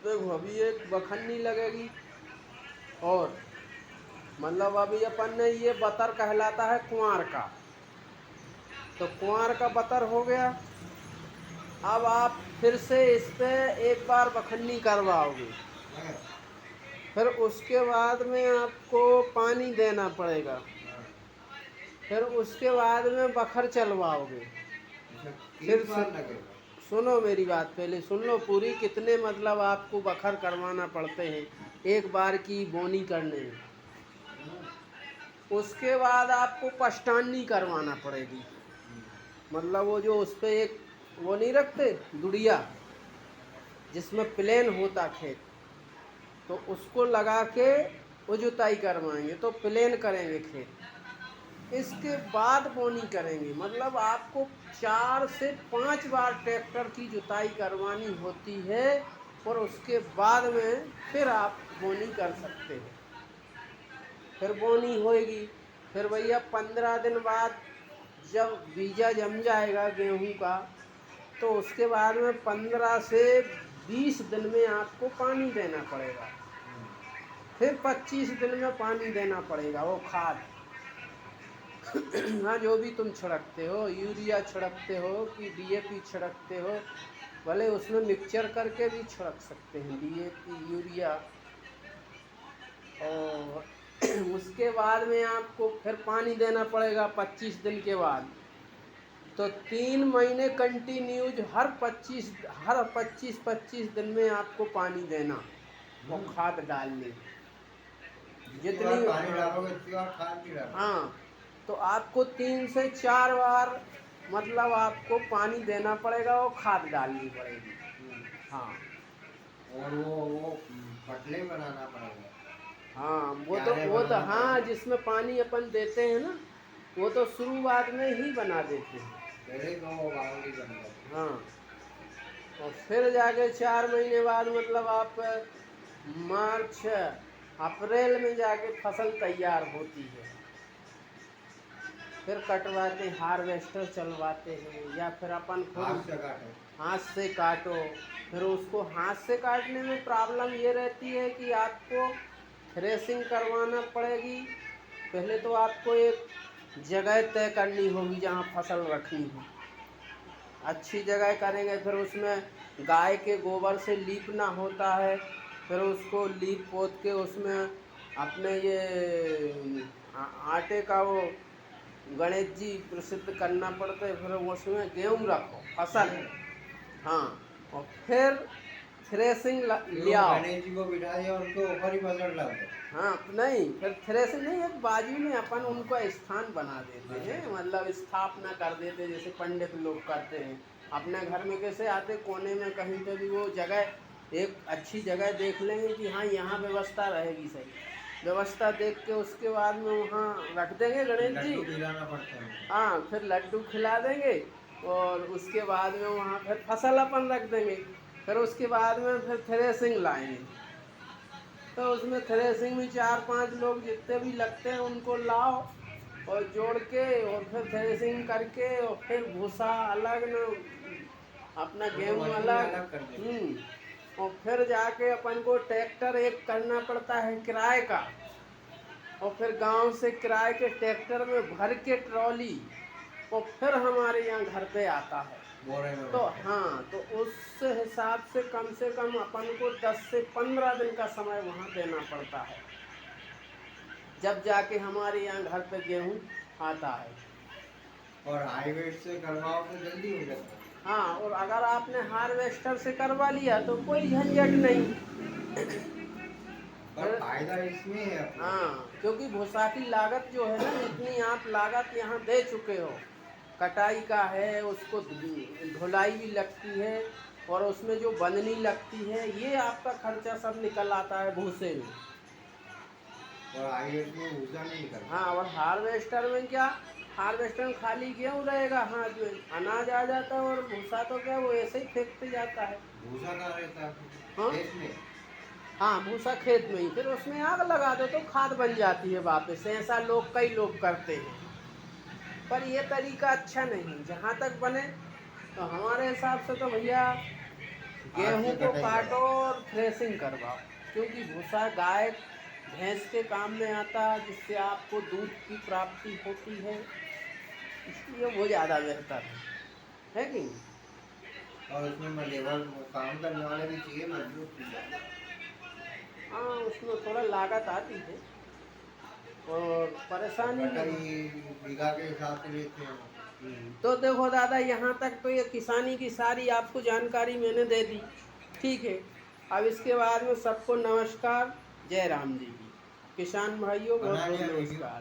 देखो अभी एक बखन्नी लगेगी, और मतलब अभी अपन ने ये बतर कहलाता है कुंवार का, तो कुंवार का बतर हो गया। अब आप फिर से इस पे एक बार बखन्नी करवाओगे, फिर उसके बाद में आपको पानी देना पड़ेगा, फिर उसके बाद में बखर चलवाओगे। फिर सुनो मेरी बात, पहले सुन लो पूरी, कितने मतलब आपको बखर करवाना पड़ते हैं एक बार की बोनी करने में। उसके बाद आपको पष्टानी करवाना पड़ेगी, मतलब वो जो उस पे एक वो नहीं रखते दुड़िया जिसमें प्लेन होता खेत, तो उसको लगा के वो जुताई करवाएंगे तो प्लेन करेंगे खेत। इसके बाद बोनी करेंगे, मतलब आपको 4 से 5 बार ट्रैक्टर की जुताई करवानी होती है, और उसके बाद में फिर आप बोनी कर सकते हैं। फिर बोनी होएगी, फिर भैया 15 दिन बाद जब बीजा जम जाएगा गेहूं का, तो उसके बाद में 15 से 20 दिन में आपको पानी देना पड़ेगा, फिर 25 दिन में पानी देना पड़ेगा वो खाद। हाँ, जो भी तुम छिड़कते हो, यूरिया छिड़कते हो कि डीएपी छिड़कते हो, भले उसमें मिक्सचर करके भी छिड़क सकते हैं डीएपी यूरिया। और उसके बाद में आपको फिर पानी देना पड़ेगा 25 दिन के बाद, तो 3 महीने कंटिन्यूज हर 25 दिन में आपको पानी देना और खाद डालनी जितनी पानी डालोगे उतनी बार खाद भी डालोगे। हाँ, तो आपको 3 से 4 बार मतलब आपको पानी देना पड़ेगा और खाद डालनी पड़ेगी। हाँ, और वो पटले बनाना पड़ेगा। हाँ वो क्यारे तो बनाना हाँ, पड़ेगा। जिसमें पानी अपन देते हैं ना, वो तो शुरुआत में ही बना देते हैं। पहले तो वो बावली बन जाती। हाँ, और फिर जाके 4 महीने बाद मतलब आप मार्च अप्रैल में जाके फसल तैयार होती है, फिर कटवाते हार्वेस्टर चलवाते हैं, या फिर अपन खुद हाथ से काटो। फिर उसको हाथ से काटने में प्रॉब्लम ये रहती है कि आपको थ्रेसिंग करवाना पड़ेगी। पहले तो आपको एक जगह तय करनी होगी जहाँ फसल रखनी है, अच्छी जगह करेंगे, फिर उसमें गाय के गोबर से लीपना होता है, फिर उसको लीप पोत के उसमें अपने ये आटे का वो गणेश जी प्रसिद्ध करना पड़ता है, फिर उसमें गेहूँ रखो फसल। हाँ, और फिर थ्रेसिंग ले आओ। गणेश जी को बिठा दिया, उनको ऊपर ही फसल डाल दो। हाँ नहीं, फिर थ्रेसिंग नहीं, एक बाजू में अपन उनको स्थान बना देते हैं, मतलब स्थापना कर देते, जैसे पंडित लोग करते हैं अपने घर में। कैसे आते कोने में कहीं पे भी वो जगह, एक अच्छी जगह देख लेंगे कि हाँ यहाँ व्यवस्था रहेगी सही, व्यवस्था देख के उसके बाद में वहाँ रख देंगे गणेश जी। लड्डू खिलाना पड़ता है। हाँ, फिर लड्डू खिला देंगे, और उसके बाद में वहाँ फिर फसल अपन रख देंगे। फिर उसके बाद में फिर थ्रेसिंग लाएंगे, तो उसमें थ्रेसिंग में 4-5 लोग जितने भी लगते हैं उनको लाओ और जोड़ के, और फिर थ्रेसिंग करके, और फिर भूसा अलग न अपना गेहूँ अलग। और फिर जाके अपन को ट्रैक्टर एक करना पड़ता है किराए का, और फिर गांव से किराए के ट्रैक्टर में भर के ट्रॉली, और फिर हमारे यहाँ घर पे आता है। तो हाँ, तो उस हिसाब से कम अपन को 10 से 15 दिन का समय वहाँ देना पड़ता है, जब जाके हमारे यहाँ घर पे गेहूँ आता है। और हाईवे से करवाओ तो जल्दी हो जाता है। हाँ, और अगर आपने हार्वेस्टर से करवा लिया तो कोई झंझट नहीं। पर फायदा इसमें है अपना। हाँ, क्योंकि भूसा की लागत जो है ना, इतनी आप लागत यहाँ दे चुके हो, कटाई का है, उसको धुलाई भी लगती है, और उसमें जो बंधनी लगती है, ये आपका खर्चा सब निकल आता है भूसे में। और हाईवे में भूसा नहीं निकलता। हाँ, और हार्वेस्टर में क्या, हार्वेस्टर में खाली गेहूँ रहेगा, हाँ जो अनाज आ जाता है, और भूसा तो क्या वो ऐसे ही फेंकते जाता है। भूसा कहाँ रहता है? हाँ खेत में। हाँ, भूसा खेत में ही, फिर उसमें आग लगा दो तो खाद बन जाती है वापस। ऐसा लोग, कई लोग करते हैं, पर ये तरीका अच्छा नहीं। जहाँ तक बने तो हमारे हिसाब से तो भैया गेहूं से को कटाई काटो और थ्रेसिंग करवाओ, क्योंकि भूसा गाय भैंस के काम में आता है, जिससे आपको दूध की प्राप्ति होती है, इसलिए वो ज़्यादा बेहतर है कि नहीं? और उसमें लेबर काम करने वाले भी चाहिए, मजबूत चाहिए। हाँ, उसमें थोड़ा लागत आती है और परेशानी भी है। कटाई बीघा के हिसाब से लेते हैं। तो देखो दादा, यहाँ तक तो ये किसानी की सारी आपको जानकारी मैंने दे दी, ठीक है। अब इसके बाद में सबको नमस्कार, जय राम जी की। किसान भाइयों बहुत बना बहुत लिया वीडियो। नमस्कार।